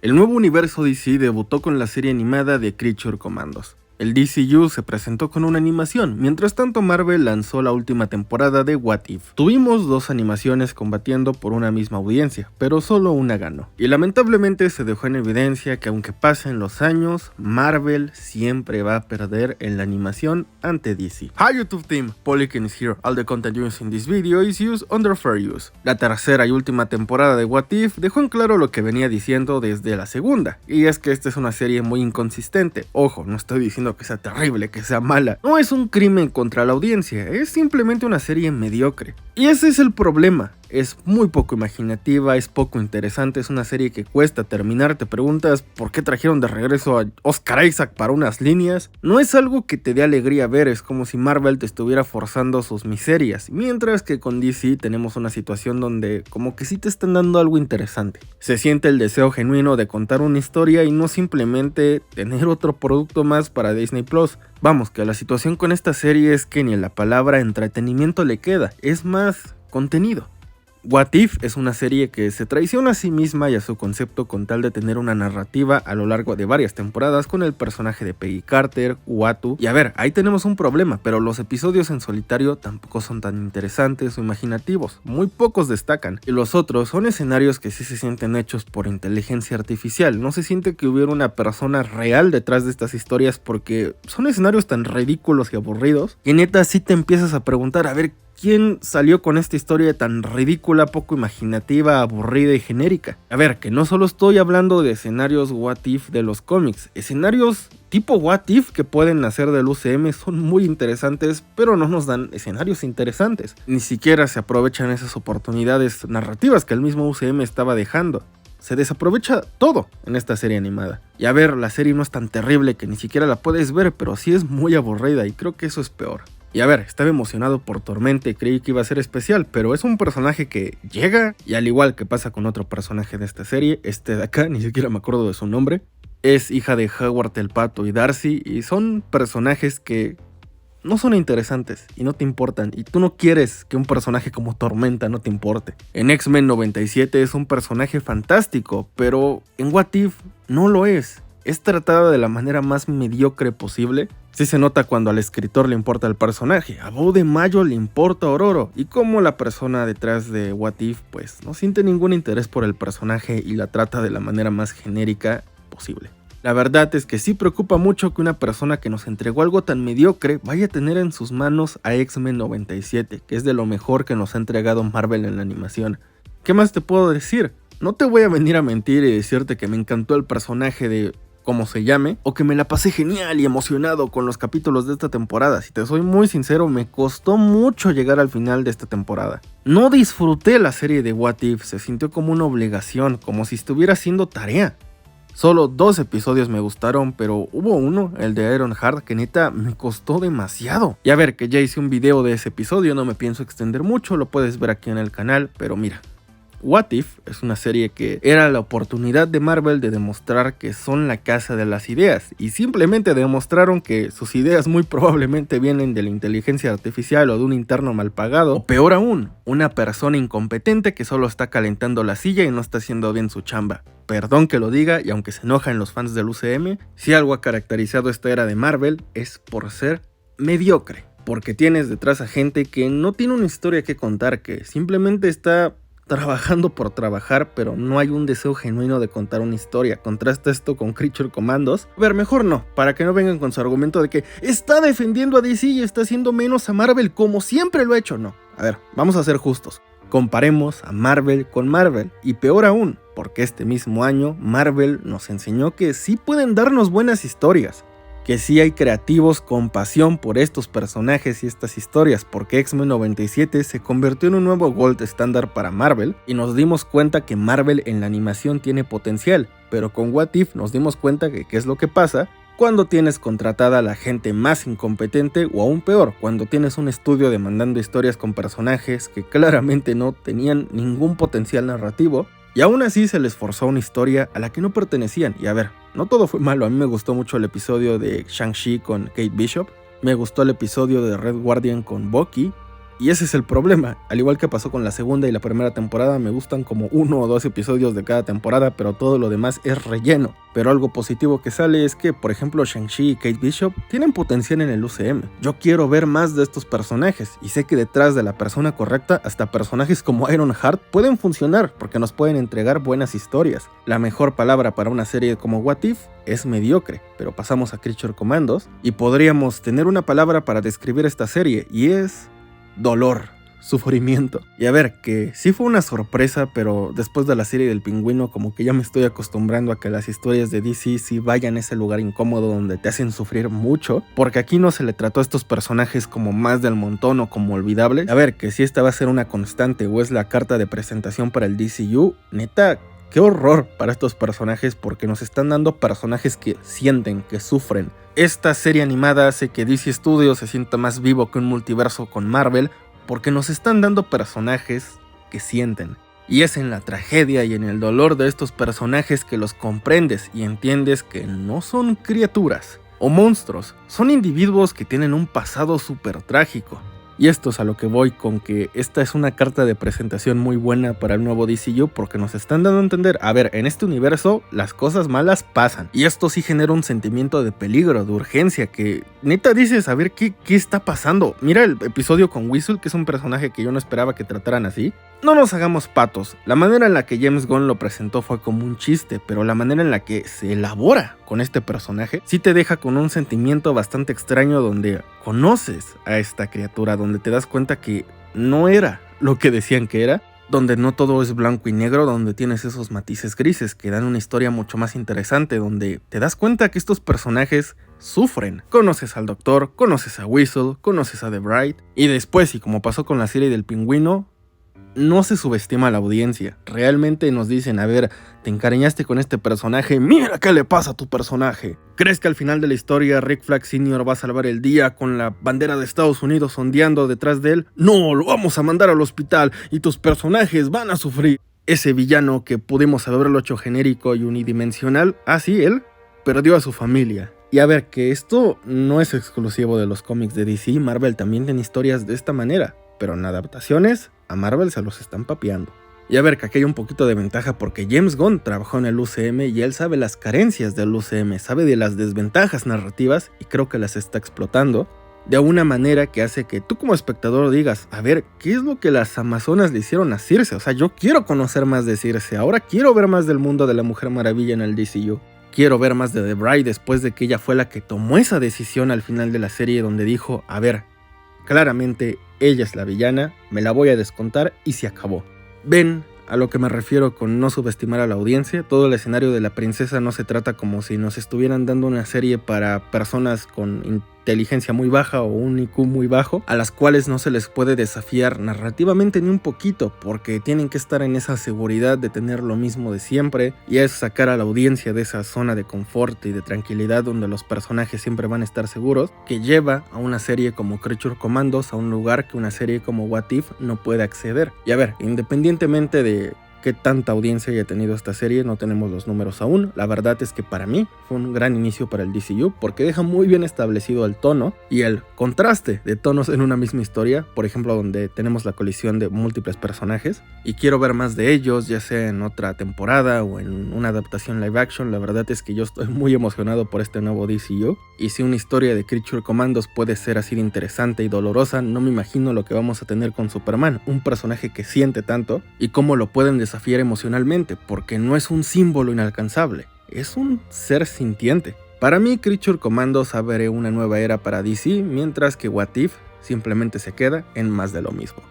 El nuevo universo DC debutó con la serie animada de Creature Commandos. El DCU se presentó con una animación, mientras tanto Marvel lanzó la última temporada de What If. Tuvimos dos animaciones combatiendo por una misma audiencia, pero solo una ganó. Y lamentablemente se dejó en evidencia que aunque pasen los años, Marvel siempre va a perder en la animación ante DC. Hi YouTube team, Polykin is here. All the content used in this video is used under fair use. La tercera y última temporada de What If dejó en claro lo que venía diciendo desde la segunda, y es que esta es una serie muy inconsistente. Ojo, no estoy diciendo que sea terrible, que sea mala. No es un crimen contra la audiencia, es simplemente una serie mediocre. Y ese es el problema. Es muy poco imaginativa, es poco interesante, es una serie que cuesta terminar. Te preguntas por qué trajeron de regreso a Oscar Isaac para unas líneas. No es algo que te dé alegría ver, es como si Marvel te estuviera forzando sus miserias, mientras que con DC tenemos una situación donde como que sí te están dando algo interesante. Se siente el deseo genuino de contar una historia y no simplemente tener otro producto más para Disney Plus. Vamos, que la situación con esta serie es que ni la palabra entretenimiento le queda, es más contenido. What If es una serie que se traiciona a sí misma y a su concepto con tal de tener una narrativa a lo largo de varias temporadas con el personaje de Peggy Carter, Uatu. Y a ver, ahí tenemos un problema, pero los episodios en solitario tampoco son tan interesantes o imaginativos, muy pocos destacan, y los otros son escenarios que sí se sienten hechos por inteligencia artificial. No se siente que hubiera una persona real detrás de estas historias porque son escenarios tan ridículos y aburridos que neta sí te empiezas a preguntar, a ver, ¿quién salió con esta historia tan ridícula, poco imaginativa, aburrida y genérica? A ver, que no solo estoy hablando de escenarios What If de los cómics, escenarios tipo What If que pueden nacer del UCM son muy interesantes, pero no nos dan escenarios interesantes. Ni siquiera se aprovechan esas oportunidades narrativas que el mismo UCM estaba dejando. Se desaprovecha todo en esta serie animada. Y a ver, la serie no es tan terrible que ni siquiera la puedes ver, pero sí es muy aburrida y creo que eso es peor. Y a ver, estaba emocionado por Tormenta y creí que iba a ser especial, pero es un personaje que llega, y al igual que pasa con otro personaje de esta serie, este de acá, ni siquiera me acuerdo de su nombre, es hija de Howard el Pato y Darcy, y son personajes que no son interesantes y no te importan, y tú no quieres que un personaje como Tormenta no te importe. En X-Men 97 es un personaje fantástico, pero en What If no lo es. Es tratada de la manera más mediocre posible. Sí se nota cuando al escritor le importa el personaje, a Beau DeMayo le importa Ororo, y como la persona detrás de What If pues no siente ningún interés por el personaje y la trata de la manera más genérica posible. La verdad es que sí preocupa mucho que una persona que nos entregó algo tan mediocre vaya a tener en sus manos a X-Men 97, que es de lo mejor que nos ha entregado Marvel en la animación. ¿Qué más te puedo decir? No te voy a venir a mentir y decirte que me encantó el personaje de como se llame, o que me la pasé genial y emocionado con los capítulos de esta temporada. Si te soy muy sincero, me costó mucho llegar al final de esta temporada. No disfruté la serie de What If, se sintió como una obligación, como si estuviera haciendo tarea. Solo 2 episodios me gustaron, pero hubo uno, el de Ironheart, que neta me costó demasiado. Y a ver, que ya hice un video de ese episodio, no me pienso extender mucho, lo puedes ver aquí en el canal, pero mira. What If es una serie que era la oportunidad de Marvel de demostrar que son la casa de las ideas, y simplemente demostraron que sus ideas muy probablemente vienen de la inteligencia artificial o de un interno mal pagado, o peor aún, una persona incompetente que solo está calentando la silla y no está haciendo bien su chamba. Perdón que lo diga, y aunque se enojan los fans del UCM, si algo ha caracterizado esta era de Marvel es por ser mediocre, porque tienes detrás a gente que no tiene una historia que contar, que simplemente está trabajando por trabajar, pero no hay un deseo genuino de contar una historia. Contrasta esto con Creature Commandos. A ver, mejor no, para que no vengan con su argumento de que está defendiendo a DC y está haciendo menos a Marvel como siempre lo ha hecho. No, a ver, vamos a ser justos. Comparemos a Marvel con Marvel, y peor aún, porque este mismo año Marvel nos enseñó que sí pueden darnos buenas historias, que sí hay creativos con pasión por estos personajes y estas historias, porque X-Men 97 se convirtió en un nuevo gold estándar para Marvel, y nos dimos cuenta que Marvel en la animación tiene potencial, pero con What If nos dimos cuenta que qué es lo que pasa cuando tienes contratada a la gente más incompetente, o aún peor, cuando tienes un estudio demandando historias con personajes que claramente no tenían ningún potencial narrativo, y aún así se les forzó una historia a la que no pertenecían. Y a ver, no todo fue malo, a mí me gustó mucho el episodio de Shang-Chi con Kate Bishop, me gustó el episodio de Red Guardian con Bucky, Y ese es el problema, al igual que pasó con la segunda y la primera temporada, me gustan como 1 o 2 episodios de cada temporada, pero todo lo demás es relleno. Pero algo positivo que sale es que, por ejemplo, Shang-Chi y Kate Bishop tienen potencial en el UCM. Yo quiero ver más de estos personajes, y sé que detrás de la persona correcta, hasta personajes como Ironheart pueden funcionar, porque nos pueden entregar buenas historias. La mejor palabra para una serie como What If es mediocre, pero pasamos a Creature Commandos, y podríamos tener una palabra para describir esta serie, y es dolor, sufrimiento. Y a ver, que sí fue una sorpresa, pero después de la serie del Pingüino como que ya me estoy acostumbrando a que las historias de DC sí vayan a ese lugar incómodo donde te hacen sufrir mucho, porque aquí no se le trató a estos personajes como más del montón o como olvidables. A ver, que si esta va a ser una constante o es la carta de presentación para el DCU, neta, qué horror para estos personajes, porque nos están dando personajes que sienten, que sufren. Esta serie animada hace que DC Studios se sienta más vivo que un multiverso con Marvel, porque nos están dando personajes que sienten. Y es en la tragedia y en el dolor de estos personajes que los comprendes y entiendes que no son criaturas o monstruos, son individuos que tienen un pasado súper trágico. Y esto es a lo que voy con que esta es una carta de presentación muy buena para el nuevo DCU, porque nos están dando a entender, a ver, en este universo las cosas malas pasan. Y esto sí genera un sentimiento de peligro, de urgencia, que neta dices, a ver, ¿qué está pasando? Mira el episodio con Whistle, que es un personaje que yo no esperaba que trataran así. No nos hagamos patos, la manera en la que James Gunn lo presentó fue como un chiste, pero la manera en la que se elabora con este personaje sí te deja con un sentimiento bastante extraño, donde conoces a esta criatura, donde te das cuenta que no era lo que decían que era, donde no todo es blanco y negro, donde tienes esos matices grises que dan una historia mucho más interesante, donde te das cuenta que estos personajes sufren. Conoces al Doctor, conoces a Whistle, conoces a The Bride, y después, y como pasó con la serie del Pingüino, no se subestima a la audiencia. Realmente nos dicen, a ver, te encariñaste con este personaje, mira qué le pasa a tu personaje. ¿Crees que al final de la historia Rick Flag Sr. va a salvar el día con la bandera de Estados Unidos ondeando detrás de él? No, lo vamos a mandar al hospital y tus personajes van a sufrir. Ese villano que pudimos haberlo hecho genérico y unidimensional, sí, él perdió a su familia. Y a ver, que esto no es exclusivo de los cómics de DC, Marvel también tiene historias de esta manera, pero en adaptaciones a Marvel se los están papeando. Y a ver, que aquí hay un poquito de ventaja porque James Gunn trabajó en el UCM y él sabe las carencias del UCM, sabe de las desventajas narrativas y creo que las está explotando de una manera que hace que tú como espectador digas, a ver, ¿qué es lo que las Amazonas le hicieron a Circe? O sea, yo quiero conocer más de Circe, ahora quiero ver más del mundo de la Mujer Maravilla en el DCU. Quiero ver más de The Bride después de que ella fue la que tomó esa decisión al final de la serie donde dijo, a ver, claramente ella es la villana, me la voy a descontar y se acabó. Ven a lo que me refiero con no subestimar a la audiencia. Todo el escenario de la princesa no se trata como si nos estuvieran dando una serie para personas con inteligencia muy baja o un IQ muy bajo, a las cuales no se les puede desafiar narrativamente ni un poquito, porque tienen que estar en esa seguridad de tener lo mismo de siempre, y es sacar a la audiencia de esa zona de confort y de tranquilidad donde los personajes siempre van a estar seguros, que lleva a una serie como Creature Commandos a un lugar que una serie como What If no puede acceder. Y a ver, independientemente de qué tanta audiencia haya tenido esta serie, no tenemos los números aún. La verdad es que para mí fue un gran inicio para el DCU porque deja muy bien establecido el tono y el contraste de tonos en una misma historia, por ejemplo donde tenemos la colisión de múltiples personajes, y quiero ver más de ellos, ya sea en otra temporada o en una adaptación live action. La verdad es que yo estoy muy emocionado por este nuevo DCU, y si una historia de Creature Commandos puede ser así de interesante y dolorosa, no me imagino lo que vamos a tener con Superman, un personaje que siente tanto, y cómo lo pueden desafiar emocionalmente, porque no es un símbolo inalcanzable, es un ser sintiente. Para mí, Creature Commandos abre una nueva era para DC, mientras que What If simplemente se queda en más de lo mismo.